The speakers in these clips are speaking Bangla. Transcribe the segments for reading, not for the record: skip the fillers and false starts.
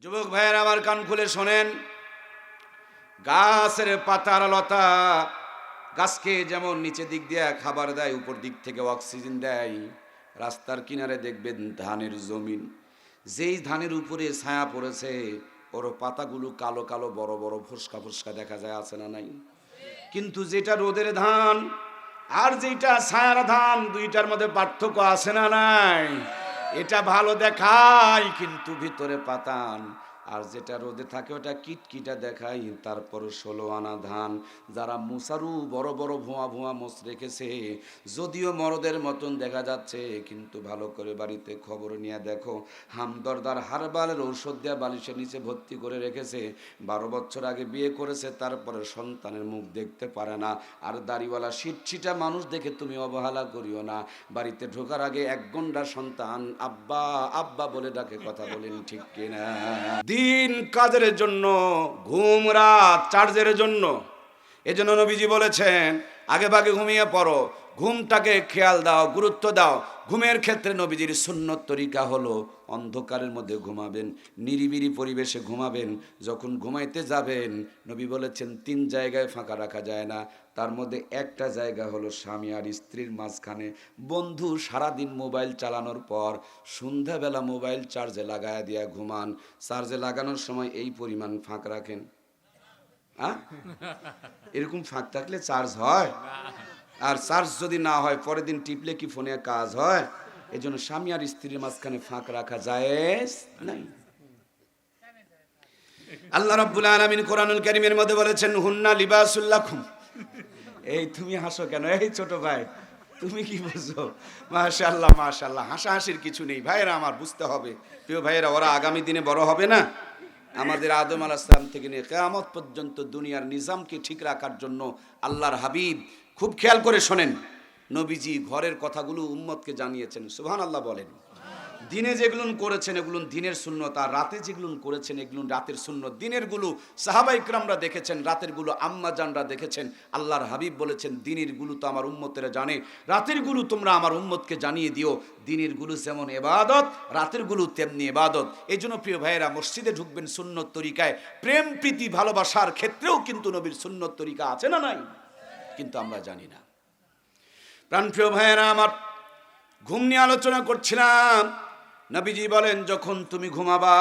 যুবক ভাইয়ের আমার কান খুলে শোনেন, গাছের পাতার লতা গাছকে যেমন নিচে দিক দিয়ে খাবার দেয়, উপর দিক থেকে অক্সিজেন দেয়, রাস্তার কিনারে দেখবেন ধানের জমিন, যেই ধানের উপরে ছায়া পড়েছে ওর পাতাগুলো কালো কালো বড় বড় ফোসকা ফোসকা দেখা যায়, আছে না নাই? কিন্তু যেটা রোদের ধান আর যেটা ছায়ার ধান, দুইটার মধ্যে পার্থক্য আছে না নাই? এটা ভালো দেখায় কিন্তু ভিতরে পাতান, আর যেটা রোদে থাকে ওটা কিটকিটা দেখায়। তারপর 16 আনা ধান। যারা মুসারু বড় বড় ভুয়া ভুয়া মোষ রেখেছে, যদিও মরদের মতন দেখা যাচ্ছে, কিন্তু ভালো করে বাড়িতে খবর নিয়ে দেখো, হামদরদার হারবালের ঔষধ দেওয়া বালিশের নিচে ভর্তি করে রেখেছে। 12 বছর আগে বিয়ে করেছে, তারপরে সন্তানের মুখ দেখতে পারে না। আর দাড়িওয়ালা শিটছিটা মানুষ দেখে তুমি অবহেলা করিও না। বাড়িতে ঢোকার আগে এক গন্ডা সন্তান আব্বা আব্বা বলে ডাকে, কথা বলেন ঠিক কিনা? দিন কাজের জন্য, ঘুম রাত চার্জের জন্য। এজন্য নবীজি বলেছেন আগে ভাগে ঘুমিয়ে পড়ো, ঘুমটাকে খেয়াল দাও, গুরুত্ব দাও। ঘুমের ক্ষেত্রে নবীজির সুন্নত তরিকা হলো অন্ধকারের মধ্যে ঘুমাবেন, নিরিবিলি পরিবেশে ঘুমাবেন। যখন ঘুমাইতে যাবেন নবী বলেছেন 3 জায়গায় ফাঁকা রাখা যায় না, তার মধ্যে একটা জায়গা হলো স্বামী আর স্ত্রীর মাঝখানে। বন্ধু সারাদিন মোবাইল চালানোর পর সন্ধ্যাবেলা মোবাইল চার্জে লাগায় দিয়া ঘুমান, চার্জে লাগানোর সময় এই পরিমাণ ফাঁক রাখেন। এরকম ফাঁক থাকলে চার্জ হয়? আর চার্জ যদি না হয় পরের দিন টিপলে কি ফোনে কাজ হয়? এজন্য স্বামী আর স্ত্রীর মাঝখানে ফাঁক রাখা জায়েজ নাই। আল্লাহ রাব্বুল আলামিন কোরআনুল কারীমের মধ্যে বলেছেন হুন্না লিবাসুল লাকুম। এই তুমি হাসো কেন? এই ছোট ভাই তুমি কি বুঝো? মাশাআল্লাহ মাশাআল্লাহ, হাসাহাসির কিছু নেই ভাইয়েরা, আমার বুঝতে হবে প্রিয় ভাইয়েরা, ওরা আগামী দিনে বড় হবে না? আমাদের আদম আলাইহিস সালাম থেকে নিয়ে কিয়ামত পর্যন্ত দুনিয়ার নিজামকে ঠিক রাখার জন্য আল্লাহর হাবিব, খুব খেয়াল করে শোনেন, নবীজি ঘরের কথাগুলো উম্মতকে জানিয়েছেন। সুবহানাল্লাহ বলেন। দিনে যেগুলো করেছেন এগুলো দিনের সুন্নত, আর রাতে যেগুলো করেছেন এগুলো রাতের সুন্নত। দিনের গুলো সাহাবা ইকরামরা দেখেছেন, রাতের গুলো আম্মা জানরা দেখেছেন। আল্লাহর হাবিব বলেছেন দিনের গুলো তো আমার উম্মতেরা জানে, রাতের গুলো তোমরা আমার উম্মতকে জানিয়ে দিও। দিনের গুলো যেমন ইবাদত, রাতের গুলো তেমনি ইবাদত। এই জন্য প্রিয় ভাইয়েরা, মসজিদে ঢুকবেন সুন্নত তরিকায়। প্রেম প্রীতি ভালোবাসার ক্ষেত্রেও কিন্তু নবীর সুন্নত তরিকা আছে না নাই? কিন্তু আমরা জানি না। প্রাণপ্রিয় ভাইয়েরা আমার, ঘুম নিয়ে আলোচনা করছিলাম। নবীজি বলেন যখন তুমি ঘুমাবা,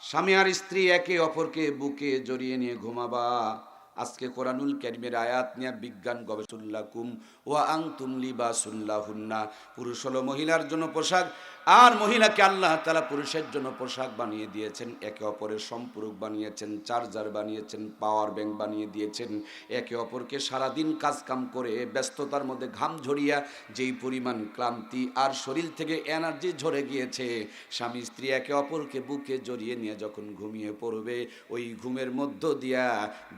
স্বামী আর স্ত্রী একে অপরকে বুকে জড়িয়ে নিয়ে ঘুমাবা। আজকে কোরআনুল কারীমের আয়াত নিয়ে বিজ্ঞান গবেষণাকুম ওয়া আনতুম লিবাসুল লাহুন্না। পুরুষ হলো মহিলার জন্য পোশাক, আর মহিলাকে আল্লাহ তাআলা পুরুষের জন্য পোশাক বানিয়ে দিয়েছেন, একে অপরের সম্পূরক বানিয়েছেন, চার্জার বানিয়েছেন, পাওয়ার ব্যাংক বানিয়ে দিয়েছেন। একে অপরকে সারাদিন কাজকাম করে ব্যস্ততার মধ্যে ঘাম ঝরিয়া যেই পরিমাণ ক্লান্তি আর শরীর থেকে এনার্জি ঝরে গিয়েছে, স্বামী স্ত্রী একে অপরকে বুকে জড়িয়ে নিয়ে যখন ঘুমিয়ে পড়বে, ওই ঘুমের মধ্য দিয়া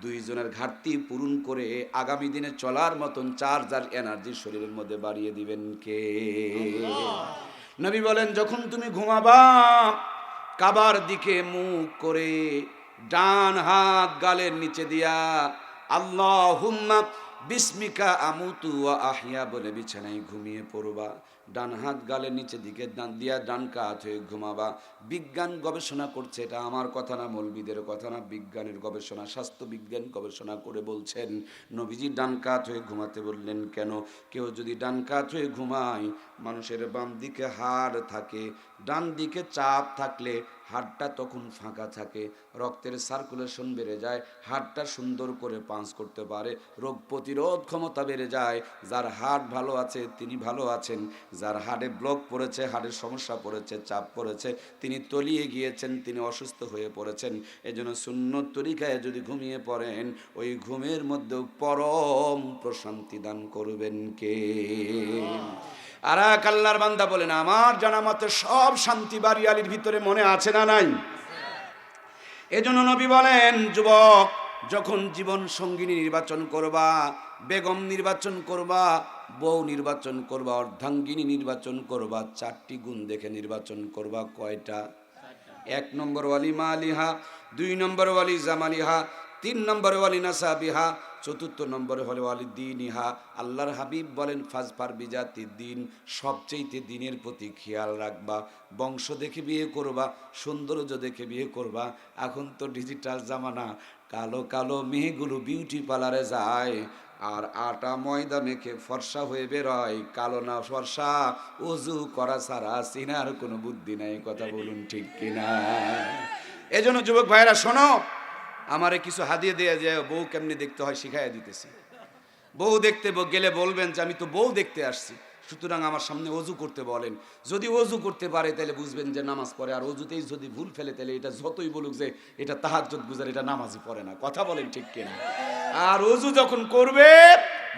দুইজনের ঘাটতি পূরণ করে আগামী দিনে চলার মতন চার্জার এনার্জি শরীরের মধ্যে বাড়িয়ে দিবেন কে? নবী বলেন যখন তুমি ঘুমাবা, কাবার দিকে মুখ করে ডান হাত গালের নিচে দিয়া আল্লাহুম্মা বিসমিকা আমুতু ওয়া আহইয়া বলে বিছানায় ঘুমিয়ে পড়বা। ডান হাত গালের নিচে দিকে ডান দিয়া ডান কাত হয়ে ঘুমাবা। বিজ্ঞান গবেষণা করছে, এটা আমার কথা না, মৌলবীদের কথা না, বিজ্ঞানের গবেষণা, স্বাস্থ্য বিজ্ঞান গবেষণা করে বলছেন নবীজি ডান কাত হয়ে ঘুমাতে বললেন কেন? কেউ যদি ডান কাত হয়ে ঘুমায়, মানুষের বাম দিকে হাড় থাকে, ডান দিকে চাপ থাকলে হাড়টা তখন ফাঁকা থাকে, রক্তের সার্কুলেশন বেড়ে যায়, হাড়টা সুন্দর করে পাঞ্চ করতে পারে, রোগ প্রতিরোধ ক্ষমতা বেড়ে যায়। যার হাড় ভালো আছে তিনি ভালো আছেন, যার হাড়ে ব্লক পড়েছে, হাড়ের সমস্যা পড়েছে, চাপ পড়েছে, তিনি তলিয়ে গিয়েছেন, তিনি অসুস্থ হয়ে পড়েছেন। এজন্য সুন্নত তরিকায় যদি ঘুমিয়ে পড়েন, ওই ঘুমের মধ্যেও পরম প্রশান্তি দান করবেন কে? আর এক আল্লাহর বান্দা বলেন আমার জানা মতে সব শান্তি বাড়ি আলির ভিতরে মনে আছে না নাই? এজন্য নবী বলেন যুবক, যখন জীবন সঙ্গিনী নির্বাচন করবা, বেগম নির্বাচন করবা, বউ নির্বাচন করবা, অর্ধাঙ্গিনী নির্বাচন করবা, 4টি গুণ দেখে নির্বাচন করবা। কয়টা? 1 নম্বর ওয়ালি মালিহা, 2 নম্বর ওয়ালি জামালিহা, তিন নম্বরে ওয়ালিনাসা বিহা, চতুর্থ নম্বরে হলো ওয়ালিদ্দিনিহা। আল্লাহর হাবিব বলেন ফাজফার বিজাতি দিন, সবচেয়েতে দিনের প্রতি খেয়াল রাখবা। বংশ দেখে বিয়ে করবা, সৌন্দর্য দেখে বিয়ে করবা। এখন তো ডিজিটাল জামানা, কালো কালো মেয়েগুলো বিউটি পার্লারে যায় আর আটা ময়দা মেখে ফর্সা হয়ে বেরোয়। কালো না ফর্সা, অজু করা ছাড়া চিনার কোনো বুদ্ধি নাই। কথা বলুন ঠিক কিনা? এজন্য যুবক ভাইরা শোনো, আমারে কিছু হাদিয়ে দিয়ে যে বউ কেমনি দেখতে হয় শিখাইয়া দিতেছি। বউ দেখতে গেলে বলবেন যে আমি তো বউ দেখতে আসছি, সুতরাং আমার সামনে অজু করতে বলেন। যদি অজু করতে পারে তাহলে বুঝবেন যে নামাজ পড়ে, আর অজুতেই যদি ভুল ফেলে তাহলে এটা যতই বলুক যে এটা তাহাজ্জুদ গুজার, এটা নামাজই পড়ে না। কথা বলেন ঠিক কিনা? আর অজু যখন করবে,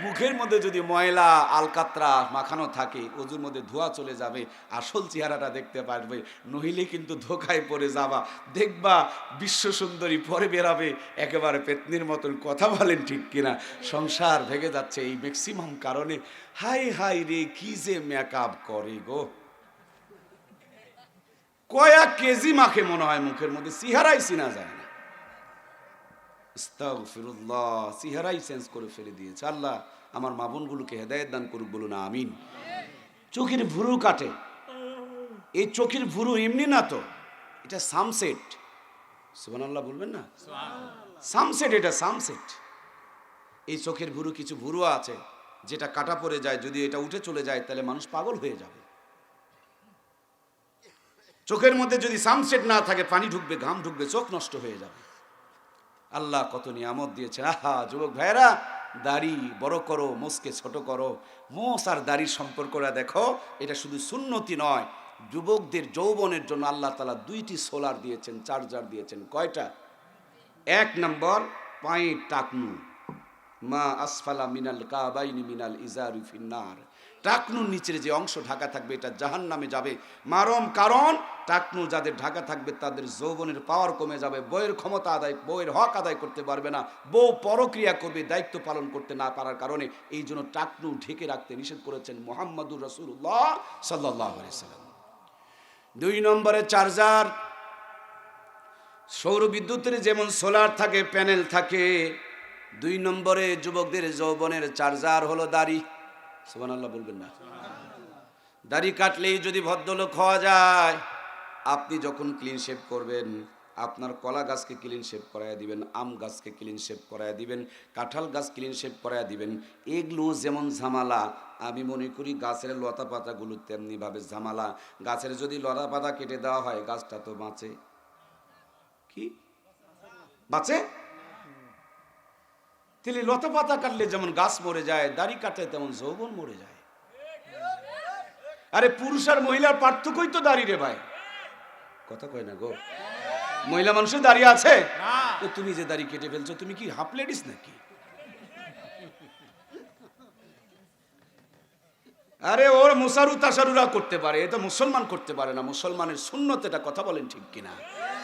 মুখের মধ্যে যদি ময়লা আলকাতরা মাখানো থাকে, অজুর মধ্যে ধোয়া চলে যাবে, আসল চেহারাটা দেখতে পারবে। নহিলে কিন্তু ধোকায় পড়ে যাবা, দেখবা বিশ্ব সুন্দরী পরে বেরাবে একেবারে পেতনির মতন। কথা বলেন ঠিক কিনা? সংসার ভেঙে যাচ্ছে এই ম্যাক্সিমাম কারণে। হাই হাই রে, কি যে মেকআপ করে গো! কয়েক কেজি মাখে মনে হয় মুখের মধ্যে, চেহারাই চিনা যায় না। আস্তাগফিরুল্লাহ, চেহারাই চেঞ্জ করে ফেলে দিয়েছে। আল্লাহ আমার মা বোনগুলোকে হেদায়েত দান করুক, বলুন আমিন। চোখের ভুরু কাটে, এই চোখের ভুরু এমনি না তো, এটা সামসেট। সুবহানাল্লাহ বলবেন না? সামসেট, এটা সামসেট। এই চোখের ভুরু, কিছু ভুরু আছে যেটা কাটা পড়ে যায়, যদি এটা উঠে চলে যায় তাহলে মানুষ পাগল হয়ে যাবে। চোখের মধ্যে যদি সামসেট না থাকে, পানি ঢুকবে, ঘাম ঢুকবে, চোখ নষ্ট হয়ে যাবে। আল্লাহ কত নিয়ামত দিয়েছে। আহা যুবক ভাইরা, দাড়ি বড় করো, মোষকে ছোট করো। মোষ আর দাড়ির সম্পর্কটা দেখো, এটা শুধু সুন্নতি নয়, যুবকদের যৌবনের জন্য আল্লাহ তাআলা দুইটি সোলার দিয়েছেন, চার্জার দিয়েছেন। কয়টা? এক নম্বর, পায়ের টাকনু, মা আসফালা মিনাল কাবাইনি মিনাল ইজারি ফিন্নার। টাকনুর নিচের যে অংশ ঢাকা থাকবে, এটা জাহান্নামে যাবে মারম। কারণ টাকনু যাদের ঢাকা থাকবে তাদের যৌবনের পাওয়ার কমে যাবে, বউয়ের ক্ষমতা আদায়, বউয়ের হক আদায় করতে পারবে না, বউ পরক্রিয়া করবে দায়িত্ব পালন করতে না পারার কারণে। এই জন্য টাকনু ঢেকে রাখতে নিষেধ করেছেন মুহাম্মদুর রাসূলুল্লাহ সাল্লাল্লাহু আলাইহি সাল্লাম। দুই নম্বরে চার্জার। সৌর বিদ্যুতের যেমন সোলার থাকে, প্যানেল থাকে, দুই নম্বরে যুবকদের যৌবনের চার্জার হলো দাড়ি। সুবহানাল্লাহ বলবেন না? দাড়ি কাটলেই যদি ভদ্রলোক হওয়া যায়, আপনি যখন ক্লিন শেভ করবেন, আপনার কলা গাছকে ক্লিন শেভ করাইয়া দিবেন, আম গাছকে ক্লিন শেভ করাইয়া দিবেন, কাঁঠাল গাছ ক্লিন শেভ করাইয়া দিবেন। এগুলো যেমন ঝামেলা, আমি মনে করি গাছের লতা পাতাগুলো তেমনিভাবে ঝামেলা। গাছের যদি লতা পাতা কেটে দেওয়া হয়, গাছটা তো বাঁচে। কি বাঁচে? তাহলে লতা পাতা কাটলে যেমন গাছ মরে যায়, দাড়ি কাটলে তেমন যৌবন মরে যায়। আরে পুরুষ আর মহিলার পার্থক্যই তো দাড়ি রে ভাই। কথা কয় না গো? মহিলা মানুষের দাড়ি আছে? তো তুমি যে দাড়ি কেটে ফেলছো, তুমি কি হাফ লেডিস নাকি? আরে ওর মুসারু তাসারুরা করতে পারে, এটা মুসলমান করতে পারে না। মুসলমানের সুন্নত এটা। কথা বলেন ঠিক কিনা?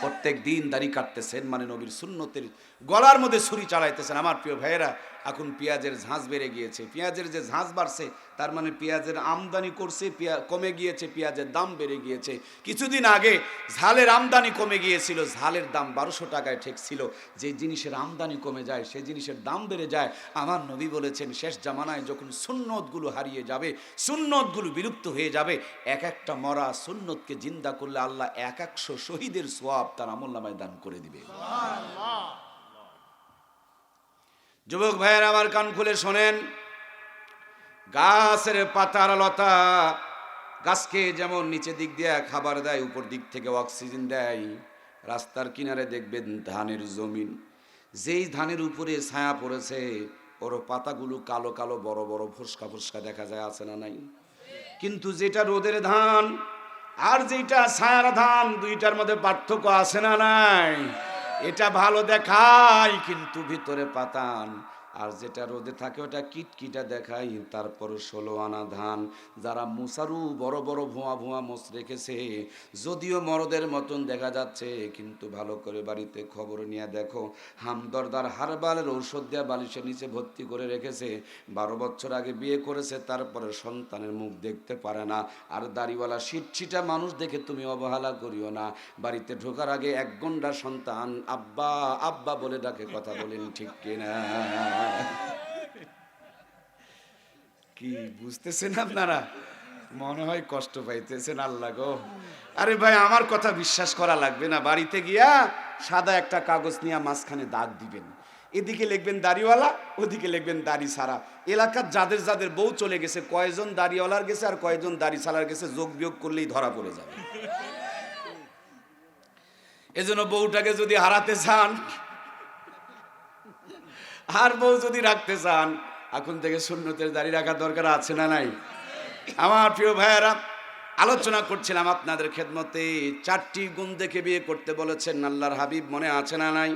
প্রত্যেক দিন দাড়ি কাটতেছেন মানে নবীর সুন্নতের গলার মধ্যে ছুরি চালাইতেছেন। আমার প্রিয় ভাইয়েরা, এখন পেঁয়াজের ঝাঁজ বেড়ে গিয়েছে। পেঁয়াজের যে ঝাঁজ বাড়ছে, তার মানে পেঁয়াজের আমদানি করছে, কমে গিয়েছে, পেঁয়াজের দাম বেড়ে গিয়েছে। কিছুদিন আগে ঝালের আমদানি কমে গিয়েছিল, ঝালের দাম 1200 টাকায় ঠেকছিল। যে জিনিসের আমদানি কমে যায়, সেই জিনিসের দাম বেড়ে যায়। আমার নবী বলেছেন, শেষ জামানায় যখন সুন্নতগুলো হারিয়ে যাবে, সুন্নতগুলো বিলুপ্ত হয়ে যাবে, এক একটা মরা সুন্নতকে জিন্দা করলে আল্লাহ 100 শহীদের সওয়াব তার আমলনামায় দান করে দিবে। যুবক ভাইয়ের আমার কান খুলে শোনেন, গাছের পাতার লতা গাছকে যেমন নিচে দিক দিয়ে খাবার দেয়, উপর দিক থেকে অক্সিজেন দেয়। রাস্তার কিনারে দেখবেন ধানের জমিন, যেই ধানের উপরে ছায়া পড়েছে, ওর পাতাগুলো কালো কালো বড় বড় ফোসকা ফোসকা দেখা যায়, আছে না নাই? কিন্তু যেটা রোদের ধান আর যেটা ছায়ার ধান, দুইটার মধ্যে পার্থক্য আছে না নাই? এটা ভালো দেখায় কিন্তু ভিতরে পাতান, আর যেটা রোদে থাকে ওটা কিটকিটা দেখাই, তারপর 16 আনা ধান। যারা মুসারু বড় বড় ভুয়া ভুয়া মোষ রেখেছে, যদিও মরদের মতন দেখা যাচ্ছে, কিন্তু ভালো করে বাড়িতে খবর নিয়ে দেখো, হামদর্দার হারবালের ঔষধ দেওয়া বালিশের নিচে ভর্তি করে রেখেছে। 12 বছর আগে বিয়ে করেছে, তারপরে সন্তানের মুখ দেখতে পারে না। আর দাড়িওয়ালা শিটছিটা মানুষ দেখে তুমি অবহেলা করিও না। বাড়িতে ঢোকার আগে 1 ঘন্টা সন্তান আব্বা আব্বা বলে ডাকে, কথা বলেন ঠিক কিনা? কি বুঝতেছেন আপনারা? মনে হয় কষ্ট পাইতেছেন। আল্লাহ গো, আরে ভাই আমার কথা বিশ্বাস করা লাগবে না। বাড়িতে গিয়া সাদা একটা কাগজ নিয়ে মাঝখানে দাগ দিবেন, এদিকে লিখবেন দাড়িওয়ালা, ওদিকে লিখবেন দাড়ি ছাড়া। এলাকার যাদের যাদের বউ চলে গেছে, কয়জন দাড়িওয়ালার গেছে আর কয়জন দাড়ি ছাড়ার গেছে, যোগ বিয়োগ করলেই ধরা পড়ে যাবে। এজন্য বউটাকে যদি হারাতে চান আর বউ যদি রাখতে চান, এখন থেকে সুন্নতের দাড়ি রাখার দরকার আছে না নাই? আমার প্রিয় ভাইয়েরা, আলোচনা করছিলাম আপনাদের খেদমতে, 4টি গুণ দেখে বিয়ে করতে বলেছেন আল্লাহর হাবিব, মনে আছে না নাই?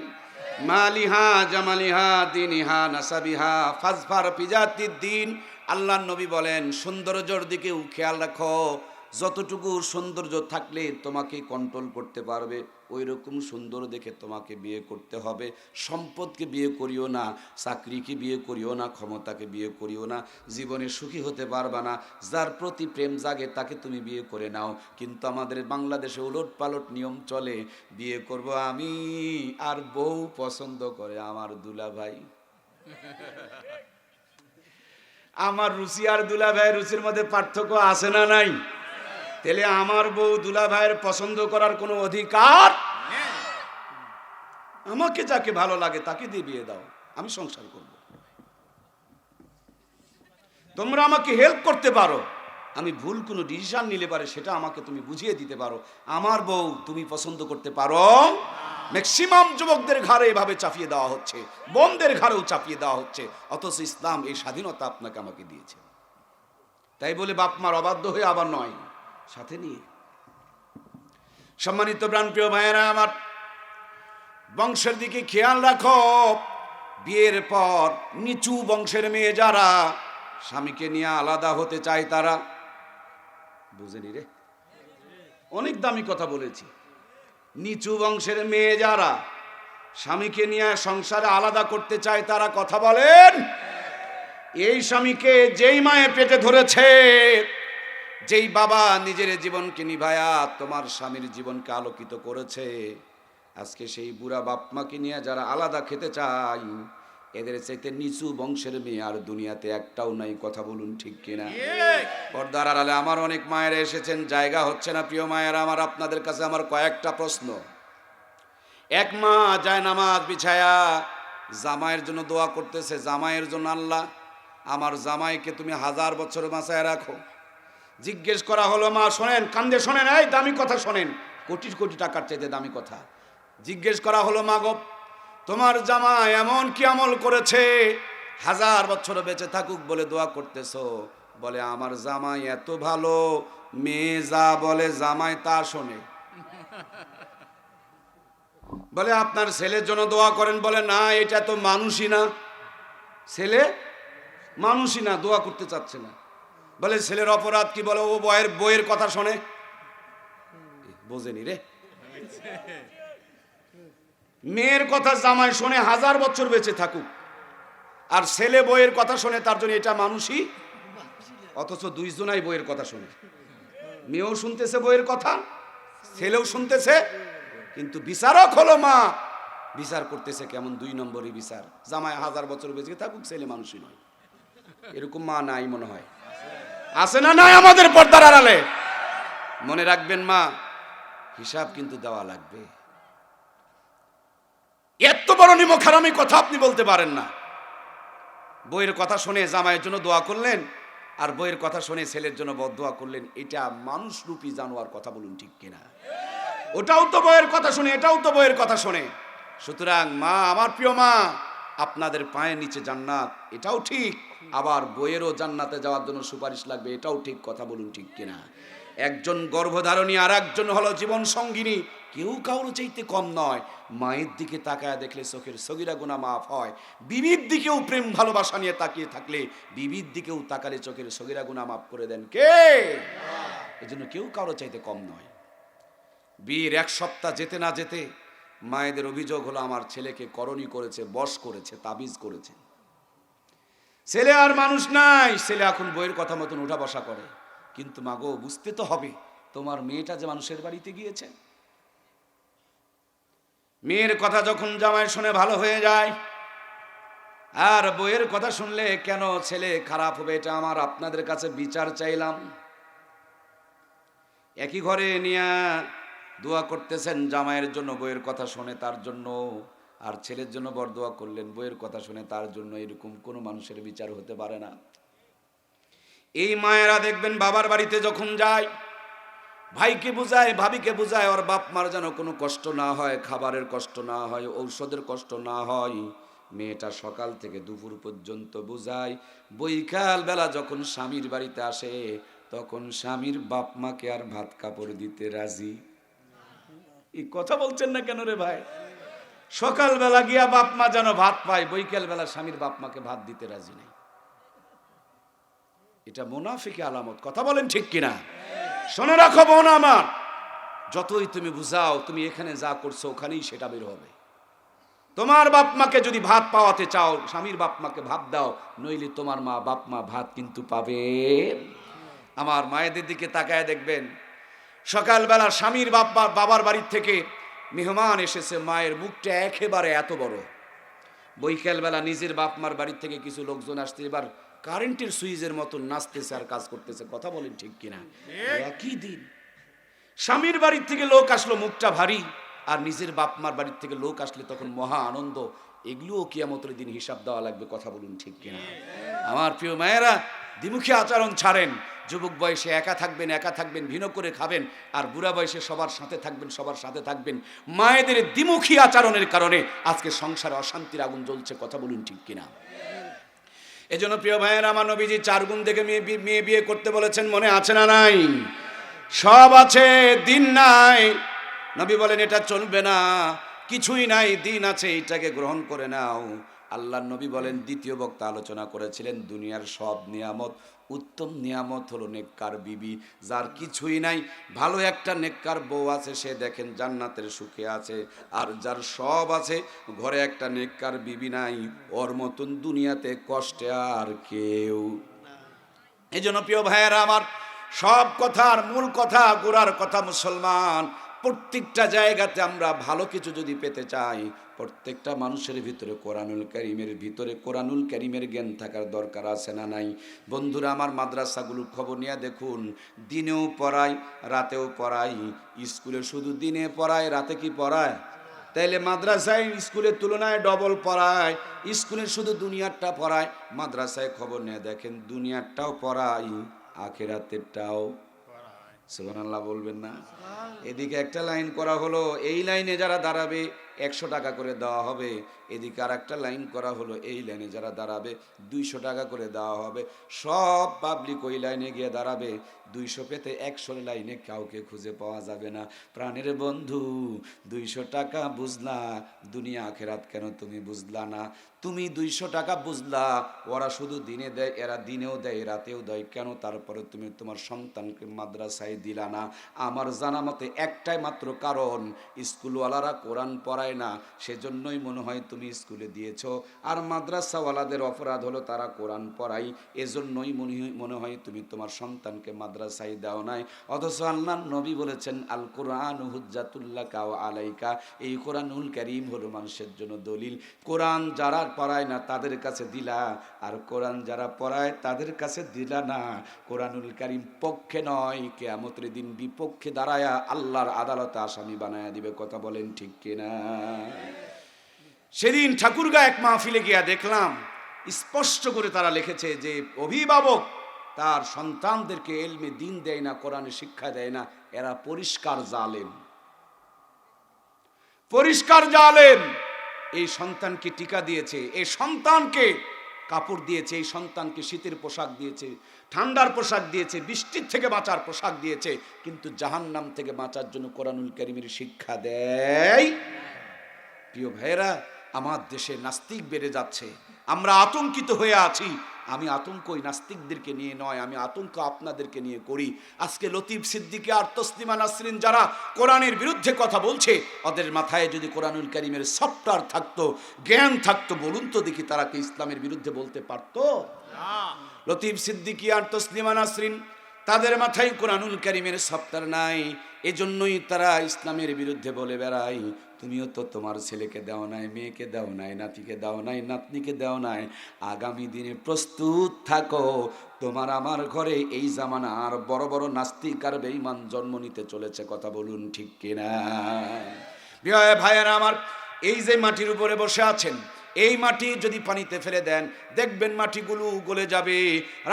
মালিহা জামালিহা দিনিহা নাসাবিহা ফাজফার ফিজাতিদ দিন। আল্লাহর নবী বলেন সৌন্দর্যের দিকেও খেয়াল রাখো। যতটুকু সৌন্দর্য থাকলে তোমাকে কন্ট্রোল করতে পারবে, ওই রকম সুন্দর দেখে তোমাকে বিয়ে করতে হবে। সম্পদকে বিয়ে করিও না, চাকরিকে বিয়ে করিও না, ক্ষমতাকে বিয়ে করিও না, জীবনে সুখী হতে পারবা না। যার প্রতি প্রেম জাগে তাকে তুমি বিয়ে করে নাও। কিন্তু আমাদের বাংলাদেশে উলট পালট নিয়ম চলে, বিয়ে করব আমি, আর বউ পছন্দ করে আমার দুলাভাই। আমার রুচি আর দুলাভাইয়ের রুচির মধ্যে পার্থক্য আছে না নাই? তাহলে আমার বউ দুলাভাইয়ের পছন্দ করার কোনো অধিকার? আমাকে যাকে ভালো লাগে তাকে দিয়ে বিয়ে দাও, আমি সংসার করব। তোমরা আমাকে হেল্প করতে পারো, আমি ভুল কোনো ডিসিশন নিলে পারে সেটা আমাকে তুমি বুঝিয়ে দিতে পারো। আমার বউ তুমি পছন্দ করতে পারো? ম্যাক্সিমাম যুবকদের ঘাড়ে এভাবে চাপিয়ে দেওয়া হচ্ছে, বোনদের ঘাড়েও চাপিয়ে দেওয়া হচ্ছে, অথচ ইসলাম এই স্বাধীনতা আপনাকে আমাকে দিয়েছে। তাই বলে বাপ মার অবাধ্য হয়ে আবার নয়, সাথে নিয়ে। সম্মানিত প্রাণপ্রিয় ভাইয়েরা আমার, বংশের দিকে খেয়াল রাখো। বিয়ের পর নিচু বংশের মেয়ে যারা স্বামীকে নিয়ে আলাদা হতে চায়, তারা বুঝেনি রে, অনেক দামি কথা বলেছি। নিচু বংশের মেয়ে যারা স্বামীকে নিয়ে সংসারে আলাদা করতে চায়, তারা কথা বলেন। এই স্বামীকে যেই মায়ে পেটে ধরেছে, যেই বাবা নিজের জীবনকে নিভায়া তোমার স্বামীর জীবনকে আলোকিত করেছে, আজকে সেই বুড়া বাপ মাকে নিয়ে যারা আলাদা খেতে চায়, এদের চাইতে নিচু বংশের মেয়ে আর দুনিয়াতে একটাও নাই। কথা বলুন ঠিক কিনা? পর্দার আড়ালে আমার অনেক মায়েরা এসেছেন, জায়গা হচ্ছে না। প্রিয় মায়েরা আমার, আপনাদের কাছে আমার কয়েকটা প্রশ্ন। এক মা যায় নামাজ বিছায়া জামাইয়ের জন্য দোয়া করতেছে, জামাইয়ের জন্য, আল্লাহ আমার জামাইকে তুমি 1000 বছর বাঁচায় রাখো। জিজ্ঞেস করা হলো, মা শোনেন, কান্দে শোনেন, এই দামি কথা শোনেন, কোটি কোটি টাকার চাইতে দামি কথা। জিজ্ঞেস করা হলো, মা গো তোমার জামাই এমন কি আমল করেছে 1000 বছর বেঁচে থাকুক বলে দোয়া করতেছো? বলে আমার জামাই এত ভালো, মেয়ে যা বলে জামাই তা শোনে। বলে আপনার ছেলের জন্য দোয়া করেন? বলে না, এটা তো মানুষই না, ছেলে মানুষই না, দোয়া করতে চাচ্ছে না। বলে ছেলের অপরাধ কি? বলে ও বইয়ের কথা শোনে। বোঝেনি রে, মেয়ের কথা জামাই শোনে 1000 বছর বেঁচে থাকুক, আর ছেলে বইয়ের কথা শোনে, তার জন্য এটা মানুষই। অথচ দুইজনাই বইয়ের কথা শোনে, মেয়েও শুনতেছে বইয়ের কথা, ছেলেও শুনতেছে, কিন্তু বিচারক হলো মা, বিচার করতেছে কেমন 2 নম্বরই বিচার। জামাই 1000 বছর বেঁচে থাকুক, ছেলে মানুষই নয়। এরকম মা নাই মনে হয়? আছে না নাই আমাদের পর্দার আড়ালে? মনে রাখবেন মা, হিসাব কিন্তু দেওয়া লাগবে। এত বড় নিমখারামি কথা আপনি বলতে পারেন না। বইয়ের কথা শুনে জামাইয়ের জন্য দোয়া করলেন, আর বইয়ের কথা শুনে ছেলের জন্য বদদোয়া করলেন, এটা মানুষরূপী জানোয়ার। কথা বলুন ঠিক কিনা? ওটাও তো বইয়ের কথা শুনে, এটাও তো বইয়ের কথা শুনে। সুতরাং মা, আমার প্রিয় মা, আপনাদের পায়ের নিচে জান্নাত, এটাও ঠিক, আবার বইয়েরও জান্নাতে যাওয়ার জন্য সুপারিশ লাগবে, এটাও ঠিক। কথা বলুন ঠিক কিনা? একজন গর্ভধারণী আর একজন হলো জীবন সঙ্গিনী, কেউ কারো চাইতে কম নয়। মায়ের দিকে তাকায় দেখলে চোখের সগিরা গুনাহ মাফ হয়, বিবির দিকেও প্রেম ভালোবাসা নিয়ে তাকিয়ে থাকলে, বিবির দিকেও তাকালে চোখের সগিরা গুনাহ মাফ করে দেন কে? এজন্য কেউ কারো চাইতে কম নয়। বীর এক সপ্তাহ যেতে না যেতে মায়েদের অভিযোগ হলো আমার ছেলেকে করণী করেছে, বশ করেছে, তাবিজ করেছে। ছেলে আর মানুষ নাই, ছেলে এখন বইয়ের কথা মতন উঠা বসা করে। কিন্তু মাগো বুঝতে তো হবে, তোমার মেয়েটা যে মানুষের বাড়িতে গিয়েছে। মেয়ের কথা যখন জামাই শুনে ভালো হয়ে যায়, আর বইয়ের কথা শুনলে কেন ছেলে খারাপ হবে, এটা আমার আপনাদের কাছে বিচার চাইলাম। একই ঘরে নিয়ে দোয়া করতেছেন জামাইয়ের জন্য, বইয়ের কথা শুনে তার জন্য, আর ছেলের জন্য বরদোয়া করলেন বইয়ের কথা শুনে তার জন্য। এরকম কোনো মানুষের বিচার হতে পারে না। এই মায়েরা দেখবেন বাবার বাড়িতে যখন যায়, ভাইকে বুঝায়, ভাবিকে বুঝায়, ওর বাপ মার যেন কোনো কষ্ট না হয়, খাবারের কষ্ট না হয়, ঔষধের কষ্ট না হয়। মেয়েটা সকাল থেকে দুপুর পর্যন্ত বুঝায়। বৈকাল বেলা যখন স্বামীর বাড়িতে আসে, তখন স্বামীর বাপ মাকে আর ভাত কাপড় দিতে রাজি। এই কথা বলছেন না কেন রে ভাই? সকাল বেলা গিয়া বাপ মা যেন ভাত পায়, বৈকাল বেলা স্বামীর বাপ মাকে ভাত দিতে রাজি নেই। এটা মুনাফিকি আলামত। কথা বলেন ঠিক কিনা? শুনে রাখো বোন আমার, যতই তুমি বুঝাও, তুমি এখানে যা করছো ওখানেই সেটা বের হবে। তোমার বাপ মাকে যদি ভাত পাওয়াতে চাও, স্বামীর বাপ মাকে ভাত দাও, নইলে তোমার মা বাপ মা ভাত কিন্তু পাবে। আমার মায়েদের দিকে তাকায় দেখবেন, সকালবেলা স্বামীর বাবার বাড়ির থেকে মেহমান এসেছে, মায়ের মুখটা একেবারে এত বড়। বৈকালবেলা নিজের বাপ মার বাড়ির থেকে কিছু লোকজন আসছে, এবার কারেন্টের সুইচের মতো নাচতেছে আর কাজ করতেছে। কথা বলেন ঠিক কিনা? একই দিন স্বামীর বাড়ির থেকে লোক আসলো, মুখটা ভারী, আর নিজের বাপ মার বাড়ির থেকে লোক আসলে তখন মহা আনন্দ। এগুলোও কিয়ামতের দিন হিসাব দেওয়া লাগবে। কথা বলুন ঠিক কিনা? আমার প্রিয় মায়েরা, দ্বিমুখী আচরণ ছাড়েন। যুবক বয়সে একা থাকবেন, ভিন্ন করে খাবেন, আর বুড়া বয়সে সবার সাথে থাকবেন। মায়েদের দ্বিমুখী আচরণের কারণে আজকে সংসারে অশান্তির আগুন জ্বলছে। কথা বলুন ঠিক কিনা? এজন্য প্রিয় ভাইয়েরা, আমার নবীজি 4 গুণ দেখে মেয়ে বিয়ে করতে বলেছেন, মনে আছে না নাই? সব আছে, দিন নাই। নবী বলেন এটা চলবে না, কিছুই নাই, দিন আছে, এটাকে গ্রহণ করে নাও। আল্লাহর নবী বলেন, দ্বিতীয় বক্তা আলোচনা করেছিলেন, দুনিয়ার সব নিয়ামত, উত্তম নিয়ামত হলো নেককার বিবি। যার কিছুই নাই, ভালো একটা নেককার বউ আছে, সে দেখেন জান্নাতের সুখে আছে। আর যার সব আছে, ঘরে একটা নেককার বিবি নাই, ওর মতন দুনিয়াতে কষ্টে আর কেউ। এই জন্য প্রিয় ভাইয়েরা আমার, সব কথার মূল কথা, গোড়ার কথা, মুসলমান প্রত্যেকটা জায়গাতে আমরা ভালো কিছু যদি পেতে চাই, প্রত্যেকটা মানুষের ভিতরে কোরআনুল কারীমের জ্ঞান থাকার দরকার আছে না নাই? বন্ধুরা আমার, মাদ্রাসাগুলোর খবর নিয়ে দেখুন, দিনেও পড়ায়, রাতেও পড়ায়। স্কুলে শুধু দিনে পড়ায়, রাতে কি পড়ায়? তাইলে মাদ্রাসায় স্কুলের তুলনায় ডবল পড়ায়। স্কুলে শুধু দুনিয়ারটা পড়ায়, মাদ্রাসায় খবর নিয়ে দেখেন দুনিয়ারটাও পড়ায়, আখিরাতেরটাও। সুবহানাল্লাহ বলবেন না? এদিকে একটা লাইন করা হলো, এই লাইনে যারা দাঁড়াবে 100 টাকা করে দেওয়া হবে। এদিকে আর একটা লাইন করা হলো, এই লাইনে যারা দাঁড়াবে 200 টাকা করে দেওয়া হবে। সব পাবলিক ওই লাইনে গিয়ে দাঁড়াবে। 200 পেতে 100 লাইনে কাউকে খুঁজে পাওয়া যাবে না। প্রাণের বন্ধু, 200 টাকা বুঝলা, দুনিয়া আখেরাত কেন তুমি বুঝলা না? তুমি 200 টাকা বুঝলা, ওরা শুধু দিনে দেয়, এরা দিনেও দেয়, রাতেও দেয়, কেন তারপরে তুমি তোমার সন্তানকে মাদ্রাসায় দিলা না? আমার জানা মতে একটাই মাত্র কারণ, স্কুলওয়ালারা কোরআন পড়ায় না, সেজন্যই মনে হয় তুমি স্কুলে দিয়েছ। আর মাদ্রাসাওয়ালাদের অপরাধ হলো তারা কোরআন পড়ায়, এজন্যই মনে হয় তুমি তোমার সন্তানকে মাদ্রাসায় দাও নাই। অথচ আল্লাহর নবী বলেছেন, আল কোরআন হুজ্জাতুল্লাকা ওয়া আলাইকা, এই কোরআনুল কারীম হলো মানুষের জন্য দলিল। কোরআন যারা পড়ায় না তাদের কাছে দিলা, আর কোরআন যারা পড়ায় তাদের কাছে দিলা না, কোরআনুল কারীম পক্ষে নয়, কিয়ামতের দিন বিপক্ষে দাঁড়ায়া আল্লাহর আদালতে আসামি বানায়া দিবে। কথা বলেন ঠিক কিনা? সেদিন ঠাকুরগাঁ এক মাহফিলে গিয়া দেখলাম, স্পষ্ট করে তারা লিখেছে যে অভিভাবক তার সন্তানদেরকে ইলমে দ্বীন দেয় না, কোরআনে শিক্ষা দেয় না, এরা পরিষ্কার জালেম। পরিষ্কার জালেম। এই সন্তানকে টিকা দিয়েছে, এই সন্তানকে কাপড় দিয়েছে, এই সন্তানকে শীতের পোশাক দিয়েছে, ঠান্ডার পোশাক দিয়েছে, বৃষ্টির থেকে বাঁচার পোশাক দিয়েছে, কিন্তু জাহান্নাম থেকে বাঁচার জন্য কোরআনুল কারীমের শিক্ষা দেয়। প্রিয় ভাইয়েরা, আমার দেশে নাস্তিক বেড়ে যাচ্ছে, আমরা আতঙ্কিত হয়ে আছি। আমি আতঙ্ক ওই নাস্তিকদেরকে নিয়ে নয়, আমি আতঙ্ক আপনাদেরকে নিয়ে করি। আজকে লতিফ সিদ্দিকী আর তসলিমা নাসরিন যারা কোরআনের বিরুদ্ধে কথা বলছে, ওদের মাথায় যদি কোরআনুল কারীমের সফটওয়্যার থাকতো, জ্ঞান থাকতো, বলুন তো দেখি তারা কি ইসলামের বিরুদ্ধে বলতে পারতো? লতিফ সিদ্দিকী আর তসলিমা নাসরিন, তাদের মাথায় কোরআনুল কারীমের সফটওয়্যার নাই, এজন্যই তারা ইসলামের বিরুদ্ধে বলে বেড়ায়। তুমিও তো তোমার ছেলেকে দাও নাই, মেয়েকে দাও নাই, নাতিকে দাও নাই, নাতনিকে দাও নাই। আগামী দিনে প্রস্তুত থাকো, তোমার আমার ঘরে এই জামানার বড় বড় নাস্তিক আর বেঈমান জন্ম নিতে চলেছে। কথা বলুন ঠিক কিনা? ভাইয়েরা আমার, এই যে মাটির উপরে বসে আছেন, এই মাটি যদি পানিতে ফেলে দেন, দেখবেন মাটিগুলো গলে যাবে,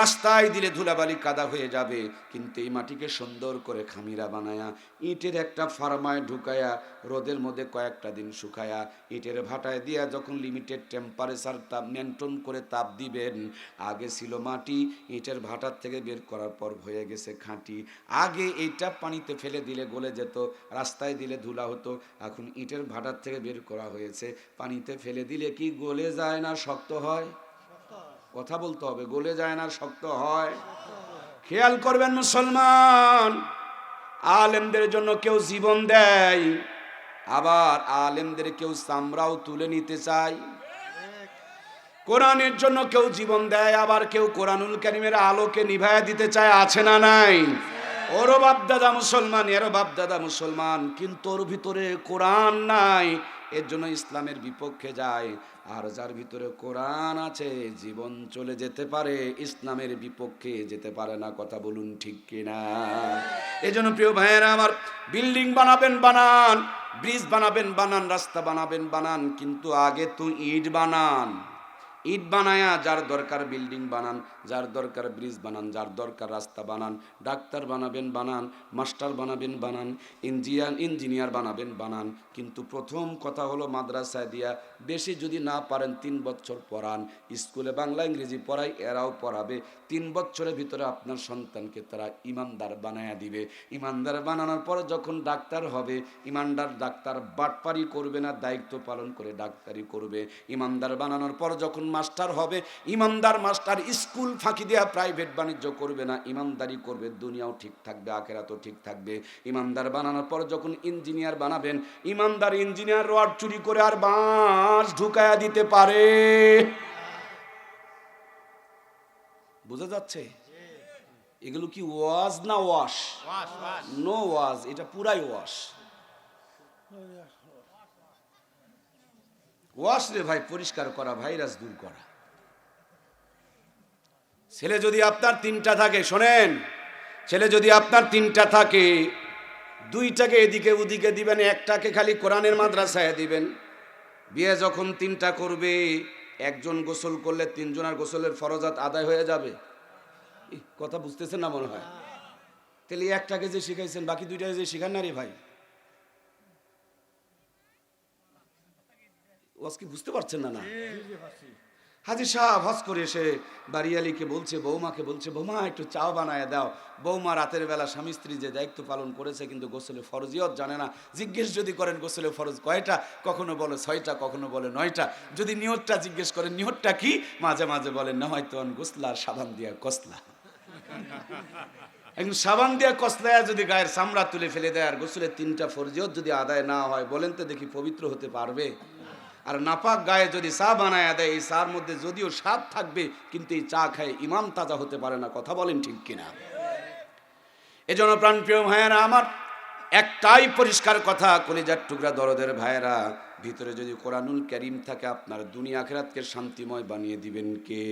রাস্তায় দিলে ধুলাবালি কাদা হয়ে যাবে। কিন্তু এই মাটিকে সুন্দর করে খামিরা বানায়া, ইটের একটা ফার্মায় ঢুকায়া, রোদের মধ্যে কয়েকটা দিন শুকায়া, ইটের ভাটায় দিয়া যখন লিমিটেড টেম্পারেচার তাপ মেনটেন করে তাপ দিবেন, আগে ছিল মাটি, ইটের ভাটার থেকে বের করার পর হয়ে গেছে খাঁটি। আগে এইটা পানিতে ফেলে দিলে গলে যেত, রাস্তায় দিলে ধুলা হতো, এখন ইটের ভাটার থেকে বের করা হয়েছে, পানিতে ফেলে দিলে কি গলে যায় না শক্ত হয়? কথা বলতে হবে, গলে যায় না শক্ত হয়? খেয়াল করবেন মুসলমান, আলেমদের জন্য কেউ জীবন দেয়, আবার আলেমদের কেউ চামড়াও তুলে নিতে চায়। কোরআনের জন্য কেউ জীবন দেয়, আবার কেউ কোরআনুল কারীমের আলোকে নিভায়া দিতে চায়। আছে না নাই? ওর বাপ দাদা মুসলমান, এর বাপ দাদা মুসলমান, কিন্তু ওর ভিতরে কোরআন নাই, এর জন্য ইসলামের বিপক্ষে যায়। আর যার ভিতরে কোরআন আছে, জীবন চলে যেতে পারে, ইসলামের বিপক্ষে যেতে পারে না। কথা বলুন ঠিক কিনা? এই জন্য প্রিয় ভাইয়েরা আমার, বিল্ডিং বানাবেন বানান, ব্রিজ বানাবেন বানান, রাস্তা বানাবেন বানান, কিন্তু আগে তো ইট বানান। ইট বানায়া যার দরকার বিল্ডিং বানান, যার দরকার ব্রিজ বানান, যার দরকার রাস্তা বানান। ডাক্তার বানাবেন বানান, মাস্টার বানাবেন বানান, ইঞ্জিনিয়ার বানাবেন বানান, কিন্তু প্রথম কথা হলো মাদ্রাসায় দিয়া, বেশি যদি না পারেন 3 বছর পড়ান। স্কুলে বাংলা ইংরেজি পড়াই, এরাও পড়াবে। 3 বছরের ভিতরে আপনার সন্তানকে তারা ইমানদার বানায়া দিবে। ইমানদার বানানোর পর যখন ডাক্তার হবে, ইমানদার ডাক্তার বাটপারি করবে না, দায়িত্ব পালন করে ডাক্তারি করবে। ইমানদার বানানোর পর যখন মাস্টার হবে, ইমানদার মাস্টার স্কুল ফাঁকি দেওয়া প্রাইভেট বাণিজ্য করবে না, ইমানদারি করবে, দুনিয়াও ঠিক থাকবে, আখেরাতও ঠিক থাকবে। ইমানদার বানানোর পর যখন ইঞ্জিনিয়ার বানাবেন, ইমানদার ইঞ্জিনিয়ার রড চুরি করে আর বাঁশ ঢুকায়া দিতে পারে। বুঝা যাচ্ছে? এগুলো কি ওয়াজ না ওয়াশ? নো ওয়াজ, এটা পুরাই ওয়াশ। ওয়াশ রে ভাই, পরিষ্কার করা, ভাইরাস দূর করা। ছেলে যদি আপনার 3টা থাকে, শোনেন, ছেলে যদি আপনার 3টা থাকে, 2টাকে এদিকে ওদিকে দিবেন, একটাকে খালি কোরআনের মাদ্রাসায় দিবেন। বিয়ে যখন 3টা করবে, একজন গোসল করলে 3 জনের গোসলের ফরজাত আদায় হয়ে যাবে। কথা বুঝতেছেন না মনে হয়? তাহলে একটাকে যে শিখাইছেন, বাকি 2টাকে যে শিখান না রে ভাই, ওয়াজ কি বুঝতে পারছেন না? না হাজি সাহেব হজ করে এসে বাড়িয়ালিকে বলছে, বৌমাকে বলছে, বৌমা একটু চা বানায় দাও। বৌমা রাতের বেলা স্বামী স্ত্রী যে দায়িত্ব পালন করেছে, কিন্তু গোসলে ফরজিয়ত জানে না। জিজ্ঞেস যদি করেন গোসলে ফরজ কয়টা, কখনো বলে 6টা, কখনো বলে 9টা। যদি নিয়তটা জিজ্ঞেস করেন নিয়তটা কি, মাঝে মাঝে বলেন না হয়তো গোসলা সাবান দিয়া কসলা। এখন সাবান দিয়া কসলায় যদি গায়ের চামড়া তুলে ফেলে দেয়, আর গোসলের 3টা ফরজিয়ত যদি আদায় না হয়, বলেন তো দেখি পবিত্র হতে পারবে? আর নাপাক গায়ে যদি চা বানায় দেয়, এই চার মধ্যে যদিও স্বাদ থাকবে, কিন্তু এই চা খায় ইমাম তাজা হতে পারে না। কথা বলেন ঠিক কিনা? এজন্য প্রাণপ্রিয় ভাইয়েরা আমার, একটাই পরিষ্কার কথা, কলিজার টুকরা দরদের ভাইয়েরা, ভিতরে যদি কোরআনুল কারীম থাকে, আপনার দুনিয়া আখিরাতকে শান্তিময় বানিয়ে দিবেন কে?